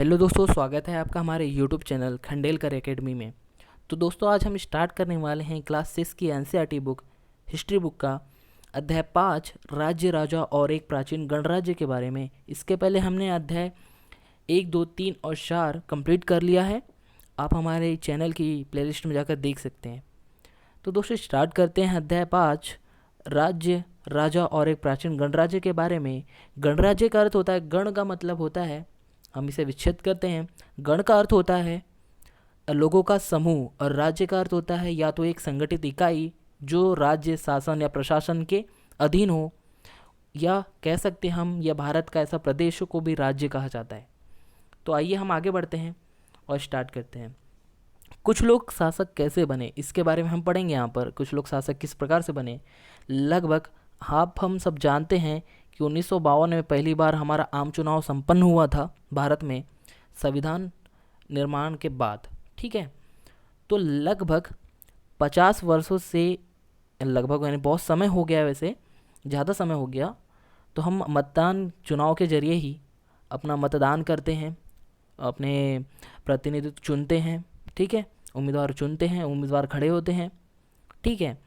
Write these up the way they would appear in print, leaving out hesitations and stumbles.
Hello दोस्तों, स्वागत है आपका हमारे यूट्यूब चैनल खंडेलकर एकेडमी में। तो दोस्तों, आज हम स्टार्ट करने वाले हैं क्लास 6 की एनसीईआरटी बुक हिस्ट्री बुक का अध्याय 5 राज्य राजा और एक प्राचीन गणराज्य के बारे में। इसके पहले हमने अध्याय 1, 2, 3 और 4 कंप्लीट कर लिया है। आप हमारे चैनल की प्लेलिस्ट में जाकर देख सकते हैं। तो दोस्तों, स्टार्ट करते हैं अध्याय 5 राज्य राजा और एक प्राचीन गणराज्य के बारे में। गणराज्य का अर्थ होता है, गण का मतलब होता है, हम इसे विच्छेद करते हैं। गण का अर्थ होता है लोगों का समूह और राज्य का अर्थ होता है या तो एक संगठित इकाई जो राज्य शासन या प्रशासन के अधीन हो, या कह सकते हम या भारत का ऐसा प्रदेश को भी राज्य कहा जाता है। तो आइए हम आगे बढ़ते हैं और स्टार्ट करते हैं। कुछ लोग शासक कैसे बने, इसके बारे में हम पढ़ेंगे। यहाँ पर कुछ लोग शासक किस प्रकार से बने। लगभग हम सब जानते हैं कि 1952 में पहली बार हमारा आम चुनाव संपन्न हुआ था भारत में, संविधान निर्माण के बाद। ठीक है, तो लगभग 50 वर्षों से, लगभग यानी बहुत समय हो गया, वैसे ज़्यादा समय हो गया, तो हम मतदान चुनाव के जरिए ही अपना मतदान करते हैं, अपने प्रतिनिधित्व चुनते हैं। ठीक है, उम्मीदवार चुनते हैं, उम्मीदवार खड़े होते हैं। ठीक है,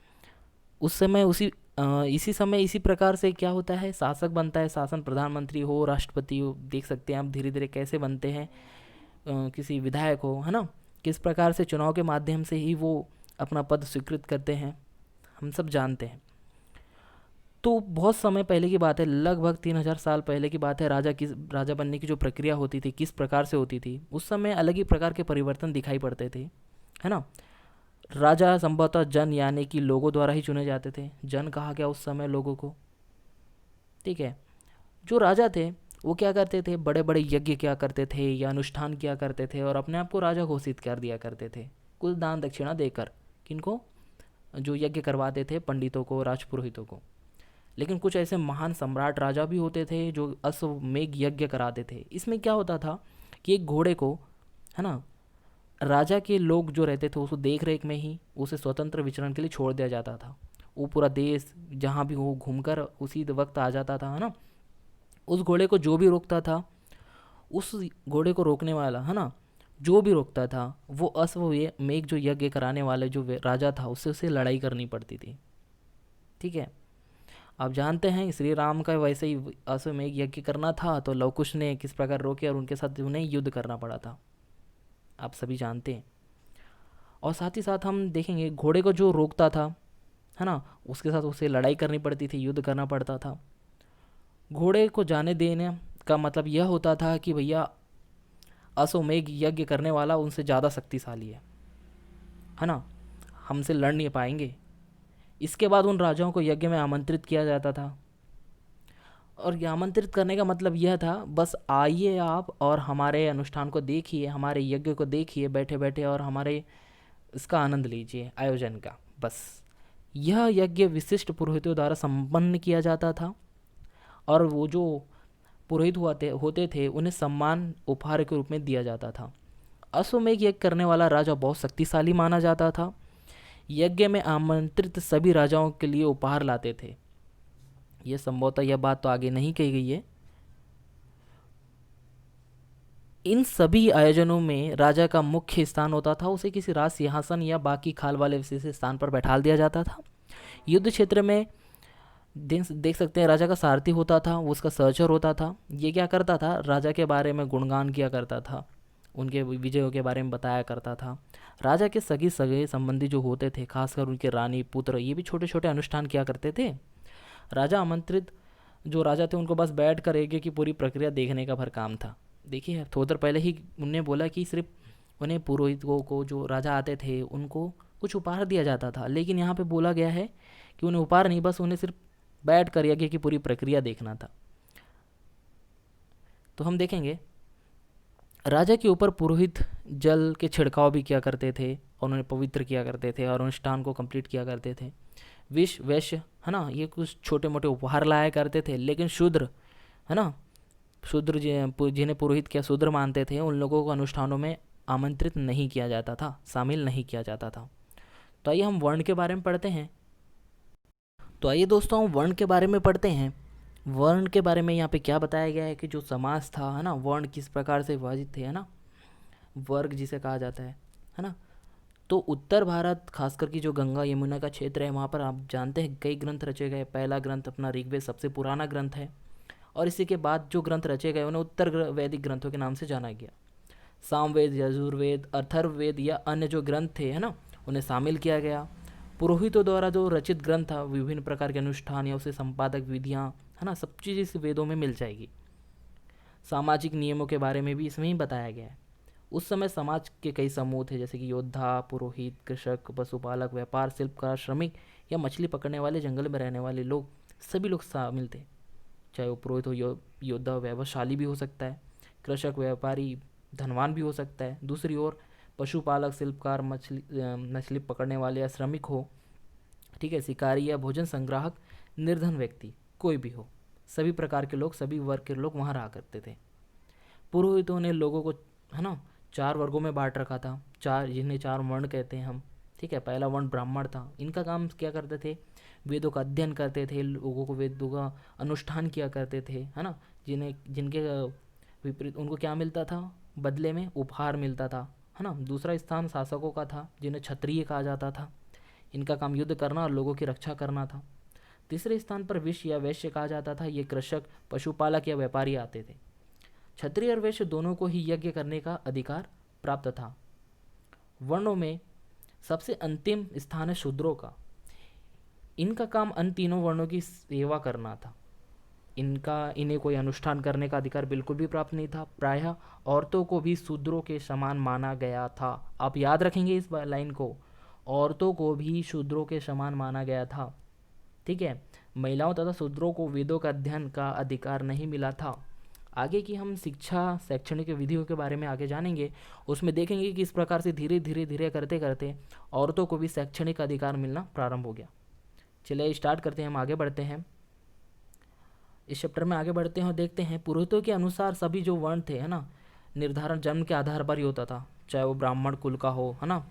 उस समय इसी समय इसी प्रकार से क्या होता है, शासक बनता है। शासन प्रधानमंत्री हो, राष्ट्रपति हो, देख सकते हैं आप धीरे धीरे कैसे बनते हैं। किसी विधायक हो, है ना, किस प्रकार से चुनाव के माध्यम से ही वो अपना पद स्वीकृत करते हैं, हम सब जानते हैं। तो बहुत समय पहले की बात है, लगभग 3000 साल पहले की बात है। राजा बनने की जो प्रक्रिया होती थी, किस प्रकार से होती थी, उस समय अलग ही प्रकार के परिवर्तन दिखाई पड़ते थे, है ना। राजा संभवतः जन यानी कि लोगों द्वारा ही चुने जाते थे। जन कहा गया उस समय लोगों को। ठीक है, जो राजा थे वो क्या करते थे, बड़े बड़े यज्ञ किया करते थे या अनुष्ठान किया करते थे और अपने आप को राजा घोषित कर दिया करते थे, कुछ दान दक्षिणा देकर। किनको? जो यज्ञ करवाते थे, पंडितों को, राजपुरोहितों को। लेकिन कुछ ऐसे महान सम्राट राजा भी होते थे जो अश्वमेध यज्ञ कराते थे। इसमें क्या होता था कि एक घोड़े को, है ना, राजा के लोग जो रहते थे उसको देख रेख में ही उसे स्वतंत्र विचरण के लिए छोड़ दिया जाता था। वो पूरा देश जहाँ भी हो घूमकर उसी वक्त आ जाता था, है ना। उस घोड़े को जो भी रोकता था, उस घोड़े को रोकने वाला, है ना, जो भी रोकता था, वो अश्वमेध जो यज्ञ कराने वाले जो राजा था, उससे उसे लड़ाई करनी पड़ती थी। ठीक है, आप जानते हैं श्री राम का वैसे ही अश्वमेध यज्ञ करना था, तो लव कुश ने किस प्रकार रोके और उनके साथ उन्हें युद्ध करना पड़ा था, आप सभी जानते हैं। और साथ ही साथ हम देखेंगे घोड़े को जो रोकता था, है ना, उसके साथ उसे लड़ाई करनी पड़ती थी, युद्ध करना पड़ता था। घोड़े को जाने देने का मतलब यह होता था कि भैया अश्वमेध यज्ञ करने वाला उनसे ज़्यादा शक्तिशाली है ना, हमसे लड़ नहीं पाएंगे। इसके बाद उन राजाओं को यज्ञ में आमंत्रित किया जाता था, और ये आमंत्रित करने का मतलब यह था, बस आइए आप और हमारे अनुष्ठान को देखिए, हमारे यज्ञ को देखिए बैठे बैठे, और हमारे इसका आनंद लीजिए आयोजन का। बस यह यज्ञ विशिष्ट पुरोहितों द्वारा संपन्न किया जाता था, और वो जो पुरोहित होते थे उन्हें सम्मान उपहार के रूप में दिया जाता था। अश्वमेध यज्ञ करने वाला राजा बहुत शक्तिशाली माना जाता था। यज्ञ में आमंत्रित सभी राजाओं के लिए उपहार लाते थे। यह संभवतः यह बात तो आगे नहीं कही गई है। इन सभी आयोजनों में राजा का मुख्य स्थान होता था, उसे किसी राज सिंहासन या बाकी खाल वाले विशेष स्थान पर बैठाल दिया जाता था। युद्ध क्षेत्र में देख सकते हैं राजा का सारथी होता था, वो उसका सहचर होता था। ये क्या करता था, राजा के बारे में गुणगान किया करता था, उनके विजयों के बारे में बताया करता था। राजा के सगे सगे संबंधी जो होते थे, खासकर उनके रानी पुत्र, ये भी छोटे छोटे अनुष्ठान किया करते थे। राजा आमंत्रित जो राजा थे उनको बस बैठ कर यज्ञ की पूरी प्रक्रिया देखने का भर काम था। देखिए, थोड़ी देर पहले ही उनने बोला कि सिर्फ उन्हें पुरोहितों को, जो राजा आते थे, उनको कुछ उपहार दिया जाता था, लेकिन यहाँ पे बोला गया है कि उन्हें उपहार नहीं, बस उन्हें सिर्फ बैठ कर यज्ञ की पूरी प्रक्रिया देखना था। तो हम देखेंगे राजा के ऊपर पुरोहित जल के छिड़काव भी किया करते थे और उन्हें पवित्र किया करते थे और अनुष्ठान को कंप्लीट किया करते थे। विष वैश्य, है ना, ये कुछ छोटे मोटे उपहार लाया करते थे, लेकिन शूद्र, है ना, शूद्र जिन्हें पुरोहित क्या शूद्र मानते थे, उन लोगों को अनुष्ठानों में आमंत्रित नहीं किया जाता था, शामिल नहीं किया जाता था। तो आइए हम वर्ण के बारे में पढ़ते हैं। तो आइए दोस्तों, हम वर्ण के बारे में पढ़ते हैं। वर्ण के बारे में यहाँ पे क्या बताया गया है कि जो समाज था, है ना, वर्ण किस प्रकार से विभाजित थे, है ना, वर्ग जिसे कहा जाता है ना। तो उत्तर भारत, खासकर की जो गंगा यमुना का क्षेत्र है, वहाँ पर आप जानते हैं कई ग्रंथ रचे गए। पहला ग्रंथ अपना ऋग्वेद सबसे पुराना ग्रंथ है, और इसी के बाद जो ग्रंथ रचे गए उन्हें उत्तर वैदिक ग्रंथों के नाम से जाना गया। सामवेद, यजुर्वेद, अथर्ववेद या अन्य जो ग्रंथ थे, है ना, उन्हें शामिल किया गया। पुरोहितों द्वारा जो रचित ग्रंथ था, विभिन्न प्रकार के अनुष्ठान या उसे संपादक विधियाँ, है ना, सब चीज़ इस वेदों में मिल जाएगी। सामाजिक नियमों के बारे में भी इसमें ही बताया गया है। उस समय समाज के कई समूह थे, जैसे कि योद्धा, पुरोहित, कृषक, पशुपालक, व्यापार, शिल्पकार, श्रमिक या मछली पकड़ने वाले, जंगल में रहने वाले लोग, सभी लोग शामिल थे। चाहे वो पुरोहित हो, योद्धा वैभवशाली भी हो सकता है, कृषक व्यापारी धनवान भी हो सकता है। दूसरी ओर पशुपालक, शिल्पकार, मछली पकड़ने वाले या श्रमिक हो, ठीक है, शिकारी या भोजन संग्राहक, निर्धन व्यक्ति, कोई भी हो, सभी प्रकार के लोग, सभी वर्ग के लोग वहाँ रहा करते थे। पुरोहितों ने लोगों को, है ना, चार वर्गों में बांट रखा था, चार, जिन्हें चार वर्ण कहते हैं हम, ठीक है। पहला वर्ण ब्राह्मण था। इनका काम क्या करते थे? वेदों का अध्ययन करते थे, लोगों को वेदों का अनुष्ठान किया करते थे, है ना। जिनके विपरीत उनको क्या मिलता था? बदले में उपहार मिलता था, है ना। दूसरा स्थान शासकों का था, जिन्हें क्षत्रिय कहा जाता था। इनका काम युद्ध करना और लोगों की रक्षा करना था। तीसरे स्थान पर विश्व या वैश्य कहा जाता था। ये कृषक, पशुपालक या व्यापारी आते थे। क्षत्रिय और वैश्य दोनों को ही यज्ञ करने का अधिकार प्राप्त था। वर्णों में सबसे अंतिम स्थान है शूद्रों का। इनका काम अन्य तीनों वर्णों की सेवा करना था। इन्हें कोई अनुष्ठान करने का अधिकार बिल्कुल भी प्राप्त नहीं था। प्रायः औरतों को भी शूद्रों के समान माना गया था। आप याद रखेंगे इस लाइन को, औरतों को भी शूद्रों के समान माना गया था, ठीक है। महिलाओं तथा शूद्रों को वेदों का अध्ययन का अधिकार नहीं मिला था। आगे की हम शिक्षा, शैक्षणिक विधियों के बारे में आगे जानेंगे। उसमें देखेंगे कि इस प्रकार से धीरे धीरे धीरे करते करते औरतों को भी शैक्षणिक अधिकार मिलना प्रारंभ हो गया। चलिए स्टार्ट करते हैं, हम आगे बढ़ते हैं। इस चैप्टर में आगे बढ़ते हैं और देखते हैं पुरोहितों के अनुसार सभी जो वर्ण थे, है ना, निर्धारण जन्म के आधार पर ही होता था। चाहे वो ब्राह्मण कुल का हो, है ना,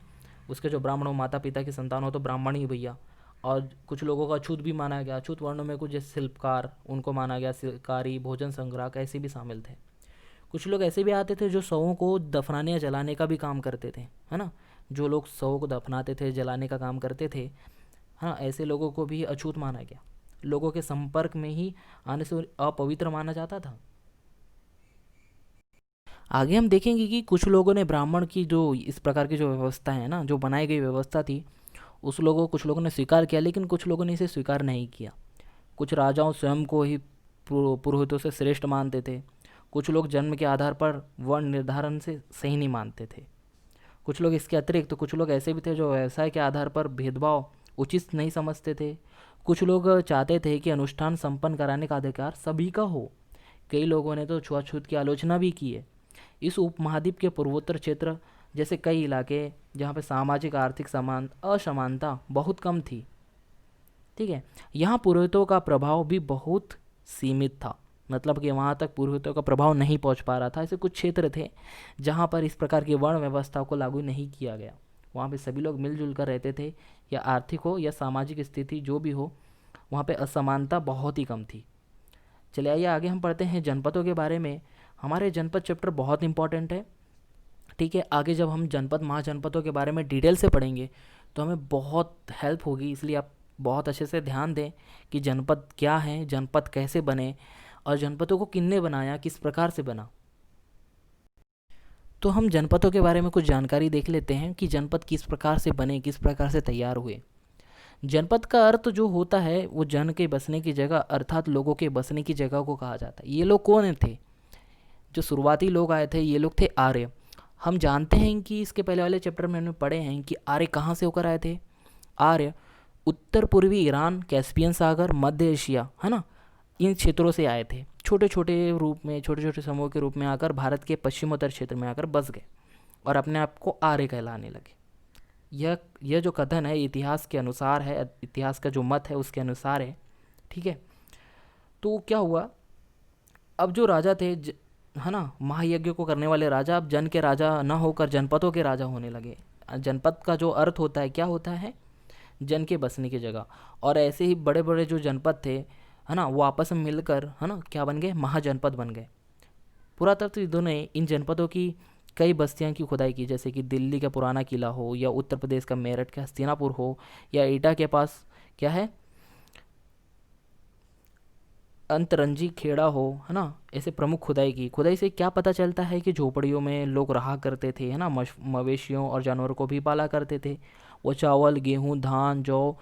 उसके जो ब्राह्मण हो, माता पिता की संतान हो तो ब्राह्मण ही भैया। और कुछ लोगों का अछूत भी माना गया। अछूत वर्णों में कुछ जैसे शिल्पकार, उनको माना गया। शिकारी, भोजन संग्राहक, ऐसे भी शामिल थे। कुछ लोग ऐसे भी आते थे जो शवों को दफनाने या जलाने का भी काम करते थे, है ना। जो लोग शवों को दफनाते थे, जलाने का काम करते थे, हाँ, ऐसे लोगों को भी अछूत माना गया। लोगों के संपर्क में ही आने से अपवित्र माना जाता था। आगे हम देखेंगे कि कुछ लोगों ने ब्राह्मण की जो इस प्रकार की जो व्यवस्था है ना, जो बनाई गई व्यवस्था थी, कुछ लोगों ने स्वीकार किया, लेकिन कुछ लोगों ने इसे स्वीकार नहीं किया। कुछ राजाओं स्वयं को ही पुरोहितों से श्रेष्ठ मानते थे। कुछ लोग जन्म के आधार पर वर्ण निर्धारण से सही नहीं मानते थे। कुछ लोग इसके अतिरिक्त, तो कुछ लोग ऐसे भी थे जो व्यवसाय के आधार पर भेदभाव उचित नहीं समझते थे। कुछ लोग चाहते थे कि अनुष्ठान संपन्न कराने का अधिकार सभी का हो। कई लोगों ने तो छुआछूत की आलोचना भी की है। इस उपमहाद्वीप के पूर्वोत्तर क्षेत्र जैसे कई इलाके जहाँ पे सामाजिक आर्थिक असमानता बहुत कम थी, ठीक है, यहाँ पुरोहितों का प्रभाव भी बहुत सीमित था। मतलब कि वहाँ तक पुरोहितों का प्रभाव नहीं पहुँच पा रहा था। ऐसे कुछ क्षेत्र थे जहाँ पर इस प्रकार की वर्ण व्यवस्था को लागू नहीं किया गया। वहाँ पे सभी लोग मिलजुल कर रहते थे, या आर्थिक हो या सामाजिक स्थिति जो भी हो, वहाँ पे असमानता बहुत ही कम थी। चलिए आइए आगे हम पढ़ते हैं जनपदों के बारे में। हमारे जनपद चैप्टर बहुत इंपॉर्टेंट है, ठीक है। आगे जब हम जनपद, महाजनपदों के बारे में डिटेल से पढ़ेंगे तो हमें बहुत हेल्प होगी। इसलिए आप बहुत अच्छे से ध्यान दें कि जनपद क्या है, जनपद कैसे बने, और जनपदों को किसने बनाया, किस प्रकार से बना। तो हम जनपदों के बारे में कुछ जानकारी देख लेते हैं कि जनपद किस प्रकार से बने, किस प्रकार से तैयार हुए। जनपद का अर्थ जो होता है वो जन के बसने की जगह, अर्थात लोगों के बसने की जगह को कहा जाता है। ये लोग कौन थे? जो शुरुआती लोग आए थे, ये लोग थे आर्य। हम जानते हैं कि इसके पहले वाले चैप्टर में हमने पढ़े हैं कि आर्य कहाँ से होकर आए थे। आर्य उत्तर पूर्वी ईरान, कैस्पियन सागर, मध्य एशिया, है ना, इन क्षेत्रों से आए थे। छोटे छोटे रूप में, छोटे छोटे समूह के रूप में आकर भारत के पश्चिमोत्तर क्षेत्र में आकर बस गए और अपने आप को आर्य कहलाने लगे। यह जो कथन है इतिहास के अनुसार है, इतिहास का जो मत है उसके अनुसार है, ठीक है। तो क्या हुआ, अब जो राजा थे है ना, महायज्ञ को करने वाले राजा, अब जन के राजा न होकर जनपदों के राजा होने लगे। जनपद का जो अर्थ होता है, क्या होता है? जन के बसने की जगह। और ऐसे ही बड़े बड़े जो जनपद थे, है ना, वो आपस में मिलकर, है ना, क्या बन गए, महाजनपद बन गए। पुरातत्वविदों ने इन जनपदों की कई बस्तियां की खुदाई की, जैसे कि दिल्ली का पुराना किला हो, या उत्तर प्रदेश का मेरठ का हस्तिनापुर हो, या एटा के पास क्या है, अंतरंजी खेड़ा हो, है ना। ऐसे प्रमुख खुदाई की। खुदाई से क्या पता चलता है कि झोपड़ियों में लोग रहा करते थे, है ना, मवेशियों और जानवरों को भी पाला करते थे। वो चावल, गेहूँ, धान, जौ,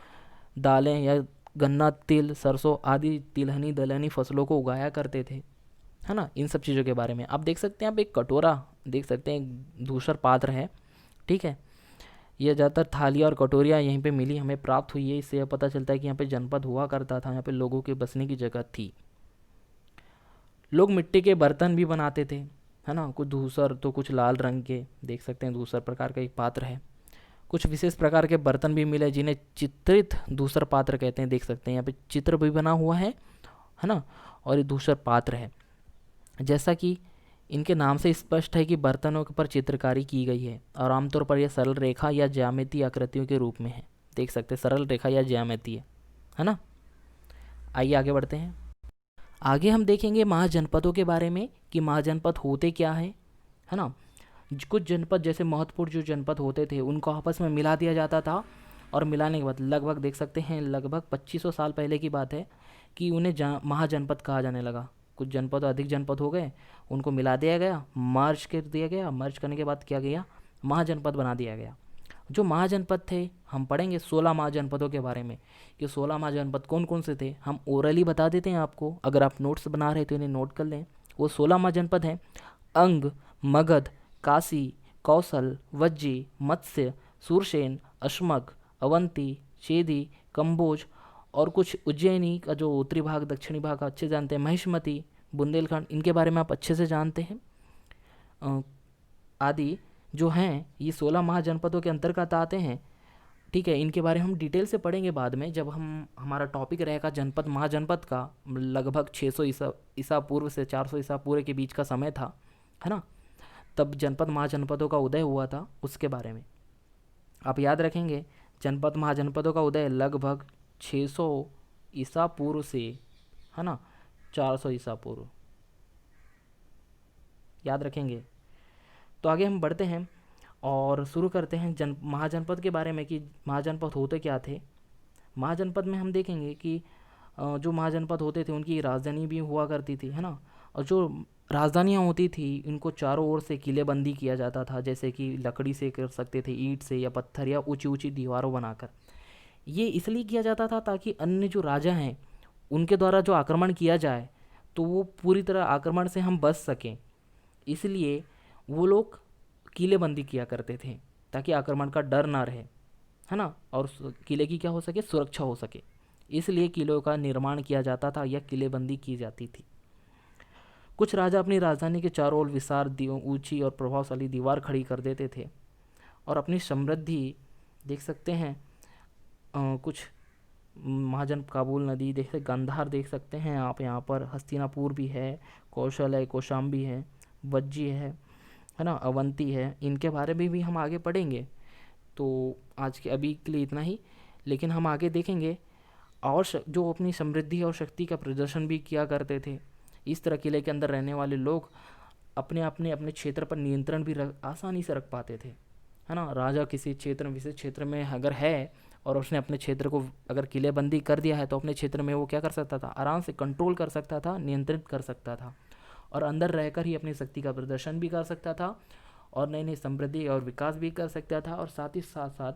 दालें या गन्ना, तिल, सरसों आदि तिलहनी दलहनी फसलों को उगाया करते थे, है ना। इन सब चीज़ों के बारे में आप देख सकते हैं। आप एक कटोरा देख सकते हैं, एक धूसर पात्र है, ठीक है। ये ज़्यादातर थालियाँ और कटोरियाँ यहीं पे मिली, हमें प्राप्त हुई है। इससे यह पता चलता है कि यहाँ पे जनपद हुआ करता था, यहाँ पे लोगों के बसने की जगह थी। लोग मिट्टी के बर्तन भी बनाते थे, है ना, कुछ धूसर तो कुछ लाल रंग के, देख सकते हैं धूसर प्रकार का एक पात्र है। कुछ विशेष प्रकार के बर्तन भी मिले जिन्हें चित्रित धूसर पात्र कहते हैं, देख सकते हैं यहाँ पे चित्र भी बना हुआ है ना। और ये धूसर पात्र है, जैसा कि इनके नाम से स्पष्ट है कि बर्तनों के पर चित्रकारी की गई है, और आमतौर पर यह सरल रेखा या ज्यामितीय आकृतियों के रूप में है, देख सकते हैं सरल रेखा या ज्यामितीय, है ना। आइए आगे बढ़ते हैं। आगे हम देखेंगे महाजनपदों के बारे में कि महाजनपद होते क्या है ना। कुछ जनपद जैसे महत्वपूर्ण जो जनपद होते थे उनको आपस में मिला दिया जाता था, और मिलाने के बाद लगभग देख सकते हैं लगभग 2500 साल पहले की बात है कि उन्हें महाजनपद कहा जाने लगा। कुछ जनपद अधिक जनपद हो गए, उनको मिला दिया गया, मर्ज कर दिया गया, मर्ज करने के बाद क्या गया, महाजनपद बना दिया गया। जो महाजनपद थे हम पढ़ेंगे 16 महाजनपदों के बारे में कि 16 महाजनपद कौन कौन से थे। हम ओरली बता देते हैं आपको, अगर आप नोट्स बना रहे तो इन्हें नोट कर लें। वो 16 महाजनपद हैं: अंग, मगध, काशी, कौशल, वज्जी, मत्स्य, सूरसेन, अश्मक, अवंती, चेदी, कंबोज, और कुछ उज्जैनी का जो उत्तरी भाग दक्षिणी भाग अच्छे जानते हैं, महिष्मती, बुंदेलखंड, इनके बारे में आप अच्छे से जानते हैं। आदि जो हैं ये 16 महाजनपदों के अंतर्गत आते हैं, ठीक है। इनके बारे में हम डिटेल से पढ़ेंगे बाद में, जब हमारा टॉपिक रहेगा जनपद महाजनपद का। लगभग 600 ईसा पूर्व से 400 ईसा पूर्व के बीच का समय था, है ना, तब जनपद महाजनपदों का उदय हुआ था, उसके बारे में आप याद रखेंगे। जनपद महाजनपदों का उदय लगभग 600 ईसा पूर्व से, है ना, 400 ईसा पूर्व, याद रखेंगे। तो आगे हम बढ़ते हैं और शुरू करते हैं महाजनपद के बारे में कि महाजनपद होते क्या थे। महाजनपद में हम देखेंगे कि जो महाजनपद होते थे उनकी राजधानी भी हुआ करती थी, है ना। और जो राजधानियाँ होती थी इनको चारों ओर से किलेबंदी किया जाता था, जैसे कि लकड़ी से कर सकते थे, ईंट से या पत्थर या ऊंची ऊंची दीवारों बनाकर। ये इसलिए किया जाता था ताकि अन्य जो राजा हैं उनके द्वारा जो आक्रमण किया जाए तो वो पूरी तरह आक्रमण से हम बच सकें, इसलिए वो लोग किलेबंदी किया करते थे ताकि आक्रमण का डर ना रहे, है ना, और किले की क्या हो सके, सुरक्षा हो सके। इसलिए किलों का निर्माण किया जाता था या किलेबंदी की जाती थी। कुछ राजा अपनी राजधानी के चारों ओर विशाल ऊंची और प्रभावशाली दीवार खड़ी कर देते थे और अपनी समृद्धि देख सकते हैं। कुछ महाजन काबुल नदी देख सकते, गांधार देख सकते हैं आप, यहाँ पर हस्तिनापुर भी है, कौशल है, कौशाम्बी है, वज्जी है ना, अवंती है। इनके बारे में भी हम आगे पढ़ेंगे। तो आज के अभी के लिए इतना ही, लेकिन हम आगे देखेंगे और जो अपनी समृद्धि और शक्ति का प्रदर्शन भी किया करते थे। इस तरह किले के अंदर रहने वाले लोग अपने अपने क्षेत्र पर नियंत्रण भी आसानी से रख पाते थे, है ना। राजा किसी क्षेत्र विशेष क्षेत्र में अगर है और उसने अपने क्षेत्र को अगर किलेबंदी कर दिया है तो अपने क्षेत्र में वो क्या कर सकता था, आराम से कंट्रोल कर सकता था, नियंत्रित कर सकता था, और अंदर रहकर ही अपनी शक्ति का प्रदर्शन भी कर सकता था और नई नई समृद्धि और विकास भी कर सकता था, और साथ ही साथ साथ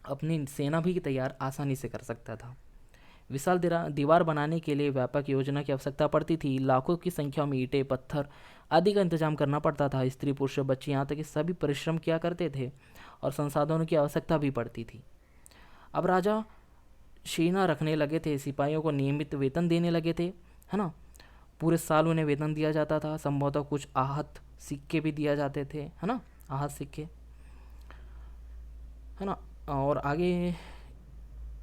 अपनी सेना भी तैयार आसानी से कर सकता था। विशाल दीवार बनाने के लिए व्यापक योजना की आवश्यकता पड़ती थी। लाखों की संख्या में ईंटें, पत्थर आदि का इंतजाम करना पड़ता था। स्त्री, पुरुष, बच्चे, यहाँ तक कि सभी परिश्रम किया करते थे और संसाधनों की आवश्यकता भी पड़ती थी। अब राजा सेना रखने लगे थे, सिपाहियों को नियमित वेतन देने लगे थे, है ना। पूरे साल उन्हें वेतन दिया जाता था। संभवतः कुछ आहत सिक्के भी दिया जाते थे, है ना, आहत सिक्के, है ना। और आगे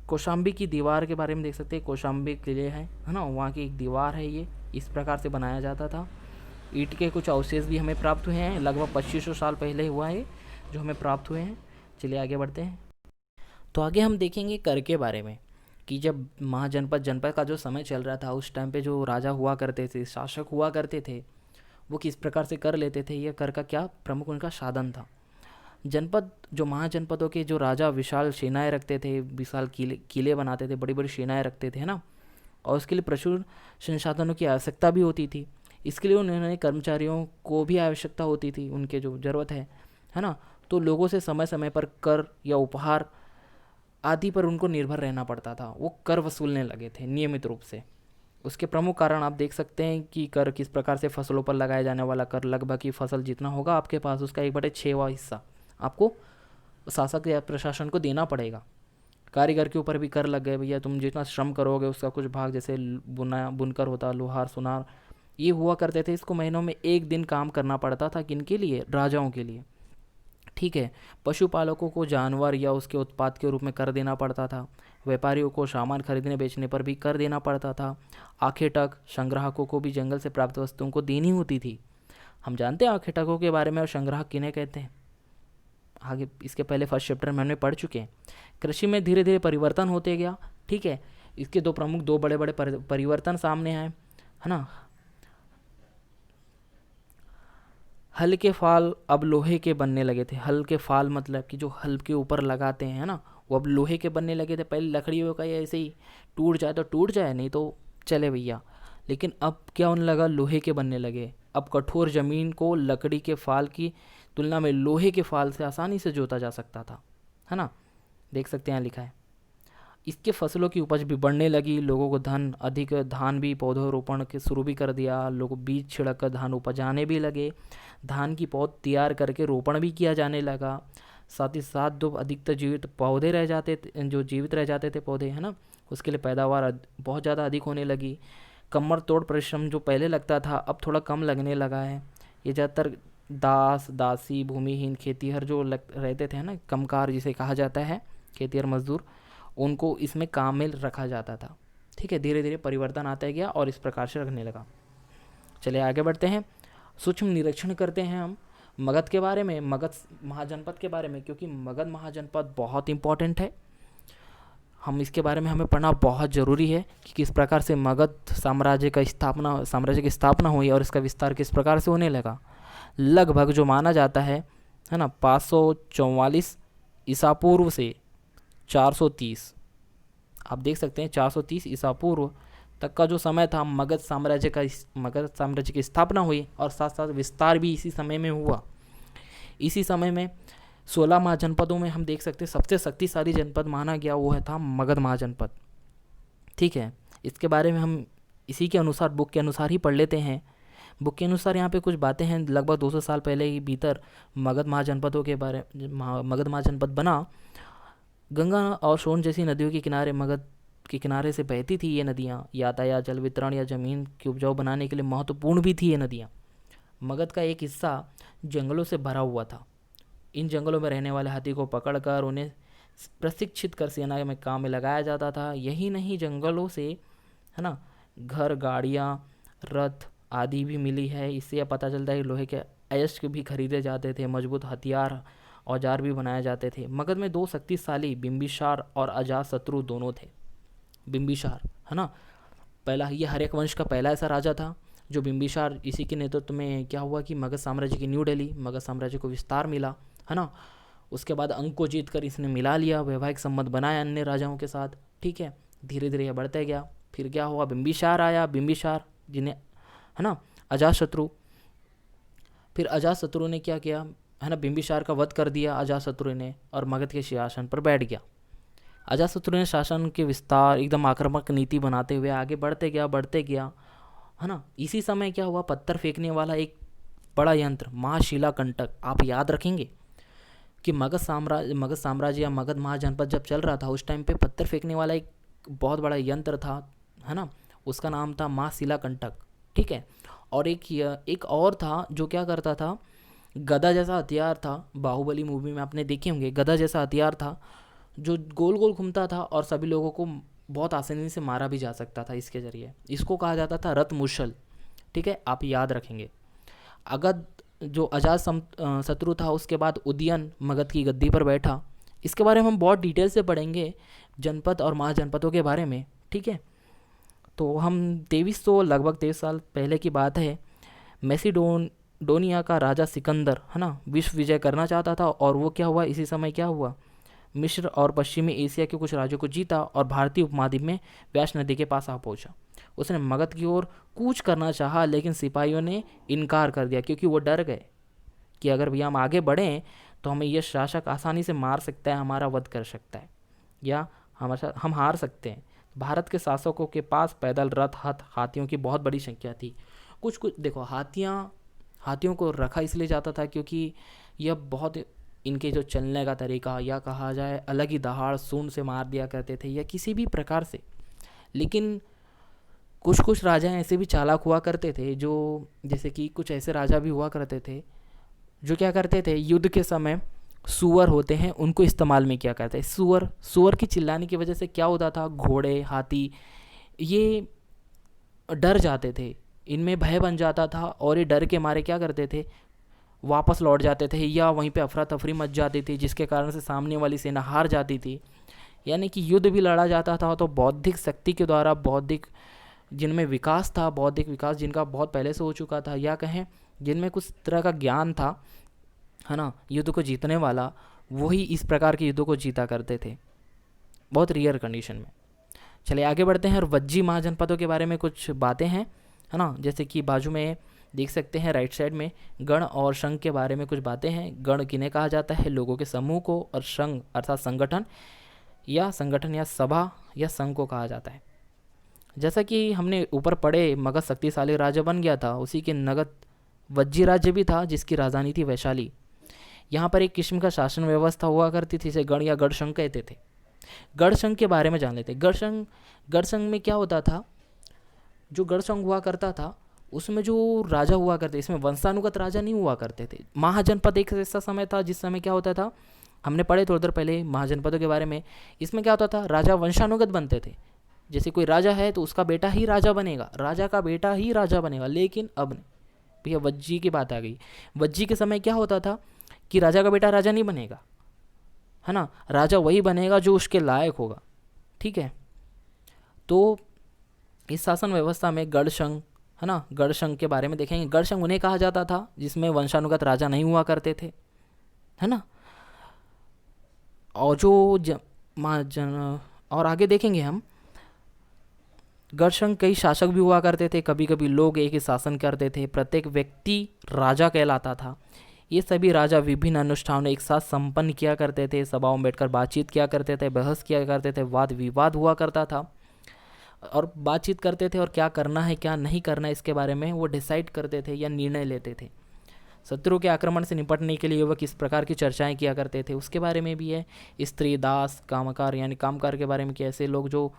कौशाम्बी की दीवार के बारे में देख सकते हैं। कौशाम्बी किले है ना, वहाँ की एक दीवार है, ये इस प्रकार से बनाया जाता था। ईंट के कुछ अवशेष भी हमें प्राप्त हुए हैं, लगभग 2500 साल पहले हुआ है जो हमें प्राप्त हुए हैं। चलिए आगे बढ़ते हैं। तो आगे हम देखेंगे कर के बारे में। कि जब महाजनपद जनपद का जो समय चल रहा था उस टाइम पे जो राजा हुआ करते थे, शासक हुआ करते थे, वो किस प्रकार से कर लेते थे, यह कर का क्या प्रमुख उनका साधन था। जनपद जो महाजनपदों के जो राजा विशाल सेनाएं रखते थे, विशाल किले किले बनाते थे, बड़ी बड़ी सेनाएं रखते थे, है ना। और उसके लिए प्रचुर संसाधनों की आवश्यकता भी होती थी। इसके लिए उन्होंने कर्मचारियों को भी आवश्यकता होती थी, उनके जो ज़रूरत है ना। तो लोगों से समय समय पर कर या उपहार आदि पर उनको निर्भर रहना पड़ता था। वो कर वसूलने लगे थे नियमित रूप से। उसके प्रमुख कारण आप देख सकते हैं कि कर किस प्रकार से फसलों पर लगाया जाने वाला कर, लगभग की फसल जितना होगा आपके पास उसका 1/6वां हिस्सा आपको शासक या प्रशासन को देना पड़ेगा। कारीगर के ऊपर भी कर लग गए, भैया तुम जितना श्रम करोगे उसका कुछ भाग, जैसे बुनकर होता, लोहार, सुनार, ये हुआ करते थे। इसको महीनों में एक दिन काम करना पड़ता था, किनके लिए? राजाओं के लिए। ठीक है। पशुपालकों को जानवर या उसके उत्पाद के रूप में कर देना पड़ता था। व्यापारियों को सामान खरीदने बेचने पर भी कर देना पड़ता था। आखेटक संग्राहकों को भी जंगल से प्राप्त वस्तुओं को देनी होती थी। हम जानते हैं आखेटकों के बारे में और संग्राहक किन्हें कहते हैं, आगे इसके पहले फर्स्ट चैप्टर में हमने पढ़ चुके हैं। कृषि में धीरे धीरे परिवर्तन होते गया। ठीक है। इसके दो बड़े बड़े परिवर्तन सामने आए, है ना। हल के फाल अब लोहे के बनने लगे थे। हल के फाल मतलब कि जो हल के ऊपर लगाते हैं, है ना, वो अब लोहे के बनने लगे थे। पहले लकड़ियों का ये ऐसे ही टूट जाए तो टूट जाए, नहीं तो चले भैया। लेकिन अब क्या होने लगा? लोहे के बनने लगे। अब कठोर ज़मीन को लकड़ी के फाल की तुलना में लोहे के फाल से आसानी से जोता जा सकता था, है ना। देख सकते हैं, लिखा है। इसके फसलों की उपज भी बढ़ने लगी। लोगों को अधिक धान भी पौधरोपण के शुरू भी कर दिया। लोग बीज छिड़क कर धान उपजाने भी लगे। धान की पौध तैयार करके रोपण भी किया जाने लगा। साथ ही साथ जो अधिकतर जीवित पौधे रह जाते थे, जो जीवित रह जाते थे पौधे, है ना, उसके लिए पैदावार बहुत ज़्यादा अधिक होने लगी। कमर तोड़ परिश्रम जो पहले लगता था अब थोड़ा कम लगने लगा है। ये ज़्यादातर दास, दासी, भूमिहीन खेतीहर जो रहते थे, ना, कमकार जिसे कहा जाता है, खेतीहर मजदूर, उनको इसमें काम में रखा जाता था। ठीक है। धीरे धीरे परिवर्तन आता गया और इस प्रकार से रखने लगा। चलिए आगे बढ़ते हैं। सूक्ष्म निरीक्षण करते हैं हम मगध के बारे में, मगध महाजनपद के बारे में, क्योंकि मगध महाजनपद बहुत इंपॉर्टेंट है। हम इसके बारे में हमें पढ़ना बहुत ज़रूरी है कि किस प्रकार से मगध साम्राज्य की स्थापना हुई और इसका विस्तार किस प्रकार से होने लगा। लगभग जो माना जाता है ना, 544 ईसा पूर्व से 430, आप देख सकते हैं 430 ईसा पूर्व तक का जो समय था, मगध साम्राज्य की स्थापना हुई और साथ साथ विस्तार भी इसी समय में हुआ। इसी समय में 16 महाजनपदों में हम देख सकते हैं सबसे शक्तिशाली जनपद माना गया वो था मगध महाजनपद। ठीक है। इसके बारे में हम इसी के अनुसार, बुक के अनुसार ही पढ़ लेते हैं। बुक के अनुसार यहाँ पे कुछ बातें हैं। लगभग 200 साल पहले ही भीतर मगध महाजनपद बना। गंगा और सोन जैसी नदियों के किनारे, मगध के किनारे से बहती थी ये नदियाँ। यातायात, जल वितरण या ज़मीन की उपजाऊ बनाने के लिए महत्वपूर्ण भी थी ये नदियाँ। मगध का एक हिस्सा जंगलों से भरा हुआ था। इन जंगलों में रहने वाले हाथी को पकड़कर उन्हें प्रशिक्षित कर सेना में काम में लगाया जाता था। यही नहीं, जंगलों से, है ना, घर, गाड़ियाँ, रथ आदि भी मिली है। इससे यह पता चलता है कि लोहे के अयस्क भी खरीदे जाते थे, मजबूत हथियार, औजार भी बनाए जाते थे। मगध में 2 शक्तिशाली बिंबिसार और अजातशत्रु दोनों थे। बिंबिसार, है ना, पहला, ये हर्यक वंश का पहला ऐसा राजा था जो बिंबिसार, इसी के नेतृत्व में क्या हुआ कि मगध साम्राज्य की नींव डली, मगध साम्राज्य को विस्तार मिला, है ना। उसके बाद अंक को जीत कर इसने मिला लिया, वैवाहिक संबंध बनाया अन्य राजाओं के साथ। ठीक है। धीरे धीरे यह बढ़ते गया। फिर क्या हुआ? बिंबिसार आया, बिंबिसार जिन्हें, है ना, अजातशत्रु। फिर अजातशत्रु ने क्या किया, है ना, बिंबिसार का वध कर दिया अजातशत्रु ने और मगध के सिंहासन पर बैठ गया। अजातशत्रु ने शासन के विस्तार, एकदम आक्रामक नीति बनाते हुए आगे बढ़ते गया, है ना। इसी समय क्या हुआ? पत्थर फेंकने वाला एक बड़ा यंत्र, महाशिला कंटक, आप याद रखेंगे कि मगध साम्राज्य या मगध महाजनपद जब चल रहा था उस टाइम पे पत्थर फेंकने वाला एक बहुत बड़ा यंत्र था, है ना, उसका नाम था महाशिला कंटक। ठीक है। और एक और था जो क्या करता था, गदा जैसा हथियार था। बाहुबली मूवी में आपने देखे होंगे, गदा जैसा हथियार था जो गोल गोल घूमता था और सभी लोगों को बहुत आसानी से मारा भी जा सकता था इसके जरिए। इसको कहा जाता था रथ मुशल। ठीक है, आप याद रखेंगे। अगध जो अजात शत्रु था, उसके बाद उदयन मगध की गद्दी पर बैठा। इसके बारे में हम बहुत डिटेल से पढ़ेंगे, जनपद और महाजनपदों के बारे में, ठीक है। तो हम 2300 लगभग 23 साल पहले की बात है, मैसिडोनिया का राजा सिकंदर, है ना, विश्व विजय करना चाहता था। और वो क्या हुआ, इसी समय क्या हुआ, मिस्र और पश्चिमी एशिया के कुछ राज्यों को जीता और भारतीय उपमहाद्वीप में व्यास नदी के पास आ पहुंचा। उसने मगध की ओर कूच करना चाहा, लेकिन सिपाहियों ने इनकार कर दिया, क्योंकि वो डर गए कि अगर भैया हम आगे बढ़ें तो हमें यह शासक आसानी से मार सकता है, हमारा वध कर सकता है, या हम हार सकते हैं। भारत के शासकों के पास पैदल, रथ, हाथियों की बहुत बड़ी संख्या थी। कुछ कुछ देखो, हाथियों को रखा इसलिए जाता था क्योंकि यह बहुत, इनके जो चलने का तरीका, या कहा जाए अलग ही दहाड़ सूंड से मार दिया करते थे, या किसी भी प्रकार से। लेकिन कुछ कुछ राजा ऐसे भी चालाक हुआ करते थे, जो जैसे कि कुछ ऐसे राजा भी हुआ करते थे जो क्या करते थे, युद्ध के समय सूअर होते हैं उनको इस्तेमाल में किया करते हैं। सूअर की चिल्लाने की वजह से क्या होता था, घोड़े, हाथी ये डर जाते थे, इनमें भय बन जाता था, और ये डर के मारे क्या करते थे, वापस लौट जाते थे, या वहीं पे अफरा तफरी मच जाती थी, जिसके कारण से सामने वाली सेना हार जाती थी। यानी कि युद्ध भी लड़ा जाता था तो बौद्धिक शक्ति के द्वारा, बौद्धिक जिनमें विकास था, बौद्धिक विकास जिनका बहुत पहले से हो चुका था, या कहें जिनमें कुछ तरह का ज्ञान था, है ना, युद्ध को जीतने वाला, वही इस प्रकार के युद्धों को जीता करते थे, बहुत रेयर कंडीशन में। चलिए आगे बढ़ते हैं, और वज्जी महाजनपदों के बारे में कुछ बातें हैं, है ना। जैसे कि बाजू में देख सकते हैं राइट साइड में, गण और संघ के बारे में कुछ बातें हैं। गण किन्हें कहा जाता है, लोगों के समूह को, और संघ अर्थात संगठन या सभा या संघ को कहा जाता है। जैसा कि हमने ऊपर पढ़े, मगध शक्तिशाली राज्य बन गया था, उसी के नगद वज्जी राज्य भी था, जिसकी राजधानी थी वैशाली। यहाँ पर एक किस्म का शासन व्यवस्था हुआ करती थी, इसे गण या गढ़ संघ कहते थे। गढ़ संघ के बारे में जान लेते हैं। गढ़ संघ में क्या होता था, जो गढ़ संघ हुआ करता था उसमें जो राजा हुआ करते, इसमें वंशानुगत राजा नहीं हुआ करते थे। महाजनपद एक ऐसा समय था जिस समय क्या होता था, हमने पढ़े थोड़ी देर पहले महाजनपदों के बारे में। इसमें क्या होता था, राजा वंशानुगत बनते थे। जैसे कोई राजा है तो उसका बेटा ही राजा बनेगा, राजा का बेटा ही राजा बनेगा। लेकिन अब नहीं भैया, वज्जी की बात आ गई। वज्जी के समय क्या होता था कि राजा का बेटा राजा नहीं बनेगा, है ना, राजा वही बनेगा जो उसके लायक होगा, ठीक है। तो इस शासन व्यवस्था में गढ़ संघ, है ना, गढ़ संघ के बारे में देखेंगे। गढ़ संघ उन्हें कहा जाता था जिसमें वंशानुगत राजा नहीं हुआ करते थे, है ना। और और आगे देखेंगे हम, गढ़ संघ कई शासक भी हुआ करते थे, कभी कभी लोग एक ही शासन करते थे, प्रत्येक व्यक्ति राजा कहलाता था। ये सभी राजा विभिन्न अनुष्ठानों एक साथ संपन्न किया करते थे, सभाओं में बैठकर बातचीत किया करते थे, बहस किया करते थे, वाद विवाद हुआ करता था, और बातचीत करते थे, और क्या करना है क्या नहीं करना है इसके बारे में वो डिसाइड करते थे या निर्णय लेते थे। शत्रु के आक्रमण से निपटने के लिए वह किस प्रकार की चर्चाएं किया करते थे उसके बारे में भी है। स्त्री, दास, कामकार यानी कामकार के बारे में, कैसे लोग जो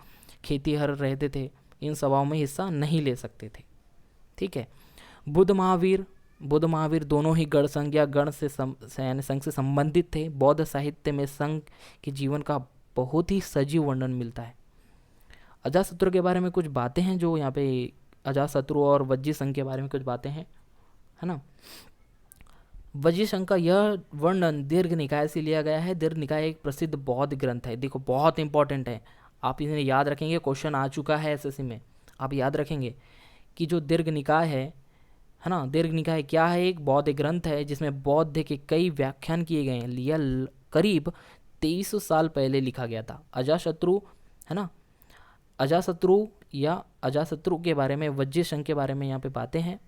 खेती हर रहते थे इन सभाओं में हिस्सा नहीं ले सकते थे, ठीक है। बुद्ध महावीर दोनों ही गढ़ संघ या गण से यानी संघ से संबंधित थे। बौद्ध साहित्य में संघ के जीवन का बहुत ही सजीव वर्णन मिलता है। अजातशत्रु के बारे में कुछ बातें हैं, जो यहाँ पे अजातशत्रु और वज्जी संघ के बारे में कुछ बातें हैं, है ना। वज्जी संघ का यह वर्णन दीर्घ निकाय से लिया गया है। दीर्घ निकाय एक प्रसिद्ध बौद्ध ग्रंथ है, देखो बहुत इंपॉर्टेंट है, आप इन्हें याद रखेंगे, क्वेश्चन आ चुका है एसएससी में, आप याद रखेंगे कि जो दीर्घ निकाय है ना, दीर्घ निकाय क्या है, एक बौद्ध ग्रंथ है जिसमें बौद्ध के कई व्याख्यान किए गए हैं। यह करीब 2300 साल पहले लिखा गया था। अजातशत्रु, है ना, अजातशत्रु के बारे में, वज्जी संघ के बारे में यहाँ पे बातें हैं।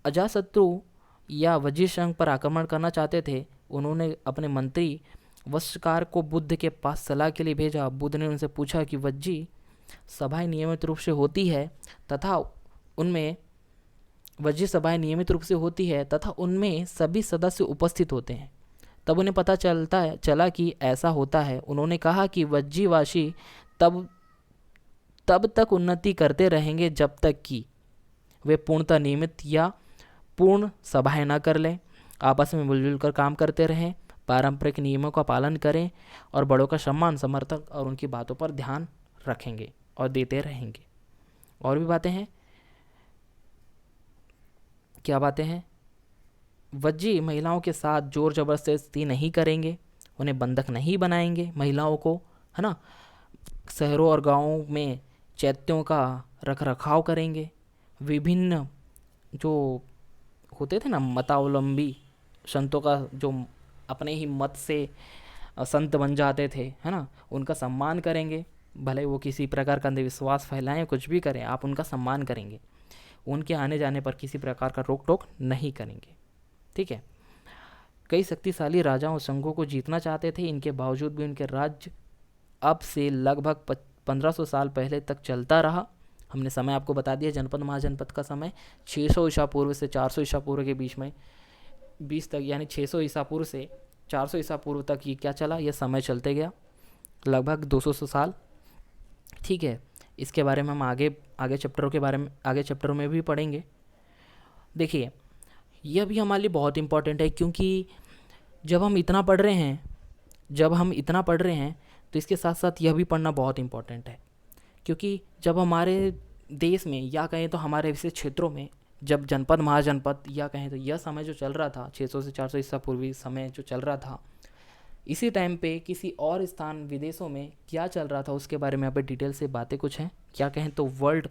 अजातशत्रु या वज्जी संघ पर आक्रमण करना चाहते थे। उन्होंने अपने मंत्री वस्त्रकार को बुद्ध के पास सलाह के लिए भेजा। बुद्ध ने उनसे पूछा कि वज्जी सभाएं नियमित रूप से होती है तथा उनमें सभी सदस्य उपस्थित होते हैं। तब उन्हें पता चला कि ऐसा होता है। उन्होंने कहा कि वज्जीवासी तब तक उन्नति करते रहेंगे जब तक कि वे पूर्णतः नियमित या पूर्ण सभाएं न कर लें, आपस में मिलजुल कर काम करते रहें, पारंपरिक नियमों का पालन करें और बड़ों का सम्मान, समर्थक और उनकी बातों पर ध्यान रखेंगे और देते रहेंगे। और भी बातें हैं, क्या बातें हैं, वज्जी महिलाओं के साथ जोर जबरदस्ती नहीं करेंगे, उन्हें बंधक नहीं बनाएंगे महिलाओं को, है ना। शहरों और गांवों में चैत्यों का रख रखाव करेंगे। विभिन्न जो होते थे ना मतावलंबी संतों का, जो अपने ही मत से संत बन जाते थे, है ना, उनका सम्मान करेंगे। भले वो किसी प्रकार का अंधविश्वास फैलाएं, कुछ भी करें, आप उनका सम्मान करेंगे। उनके आने जाने पर किसी प्रकार का रोक टोक नहीं करेंगे, ठीक है। कई शक्तिशाली राजाओं संघों को जीतना चाहते थे, इनके बावजूद भी उनके राज्य अब से लगभग 1500 साल पहले तक चलता रहा। हमने समय आपको बता दिया, जनपद महाजनपद का समय 600 ईसा पूर्व से 400 ईसा पूर्व के बीच में 20 तक, यानी 600 ईसा पूर्व से 400 ईसा पूर्व तक ये क्या चला, ये समय चलते गया, लगभग 200 साल, ठीक है। इसके बारे में हम आगे चैप्टरों के बारे में आगे चैप्टरों में भी पढ़ेंगे। देखिए, यह भी हमारे लिए बहुत इंपॉर्टेंट है, क्योंकि जब हम इतना पढ़ रहे हैं तो इसके साथ साथ यह भी पढ़ना बहुत इंपॉर्टेंट है। क्योंकि जब हमारे देश में, या कहें तो हमारे विशेष क्षेत्रों में, जब जनपद महाजनपद, या कहें तो यह समय जो चल रहा था 600 से 400 ईसा पूर्वी समय जो चल रहा था, इसी टाइम पे किसी और स्थान विदेशों में क्या चल रहा था उसके बारे में यहाँ पे डिटेल से बातें कुछ हैं, क्या कहें तो वर्ल्ड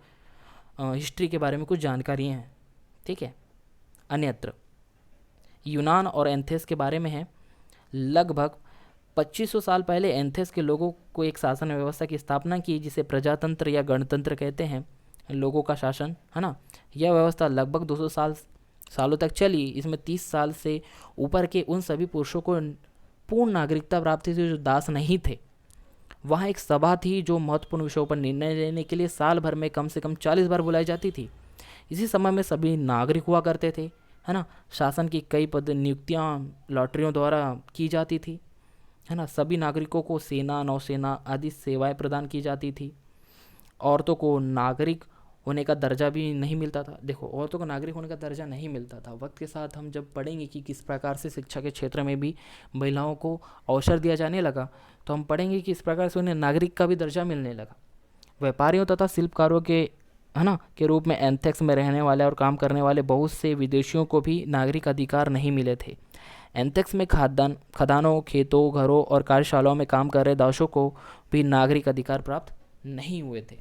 हिस्ट्री के बारे में कुछ जानकारियाँ हैं, ठीक है। अन्यत्र यूनान और एंथेस के बारे में है। लगभग 2500 साल पहले एंथेस के लोगों को एक शासन व्यवस्था की स्थापना की, जिसे प्रजातंत्र या गणतंत्र कहते हैं, लोगों का शासन, है ना। यह व्यवस्था लगभग 200 सालों तक चली। इसमें 30 साल से ऊपर के उन सभी पुरुषों को पूर्ण नागरिकता प्राप्त थी जो दास नहीं थे। वहाँ एक सभा थी जो महत्वपूर्ण विषयों पर निर्णय लेने के लिए साल भर में कम से कम 40 बार बुलाई जाती थी। इसी समय में सभी नागरिक हुआ करते थे, है ना। शासन की कई पद नियुक्तियाँ लॉटरियों द्वारा की जाती थी, है ना। सभी नागरिकों को सेना, नौसेना आदि सेवाएं प्रदान की जाती थी। औरतों को नागरिक होने का दर्जा भी नहीं मिलता था। देखो, औरतों को नागरिक होने का दर्जा नहीं मिलता था। वक्त के साथ हम जब पढ़ेंगे कि किस प्रकार से शिक्षा के क्षेत्र में भी महिलाओं को अवसर दिया जाने लगा, तो हम पढ़ेंगे कि इस प्रकार से उन्हें नागरिक का भी दर्जा मिलने लगा। व्यापारियों तथा शिल्पकारों के, है ना, के रूप में एंथेक्स में रहने वाले और काम करने वाले बहुत से विदेशियों को भी नागरिक अधिकार नहीं मिले थे। एंथेक्स में खदानों, खेतों, घरों और कार्यशालाओं में काम कर रहे दासों को भी नागरिक अधिकार प्राप्त नहीं हुए थे।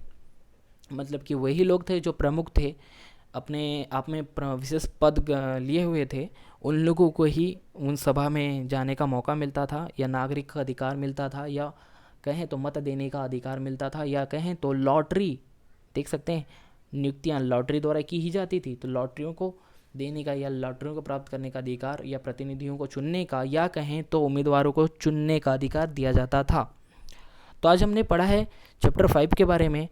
मतलब कि वही लोग थे जो प्रमुख थे, अपने आप में विशेष पद लिए हुए थे, उन लोगों को ही उन सभा में जाने का मौका मिलता था, या नागरिक का अधिकार मिलता था, या कहें तो मत देने का अधिकार मिलता था, या कहें तो लॉटरी, देख सकते हैं नियुक्तियाँ लॉटरी द्वारा की ही जाती थी, तो लॉटरियों को देने का या लॉटरियों को प्राप्त करने का अधिकार, या प्रतिनिधियों को चुनने का, या कहें तो उम्मीदवारों को चुनने का अधिकार दिया जाता था। तो आज हमने पढ़ा है चैप्टर 5 के बारे में।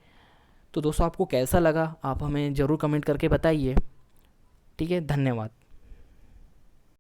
तो दोस्तों, आपको कैसा लगा आप हमें ज़रूर कमेंट करके बताइए, ठीक है। धन्यवाद।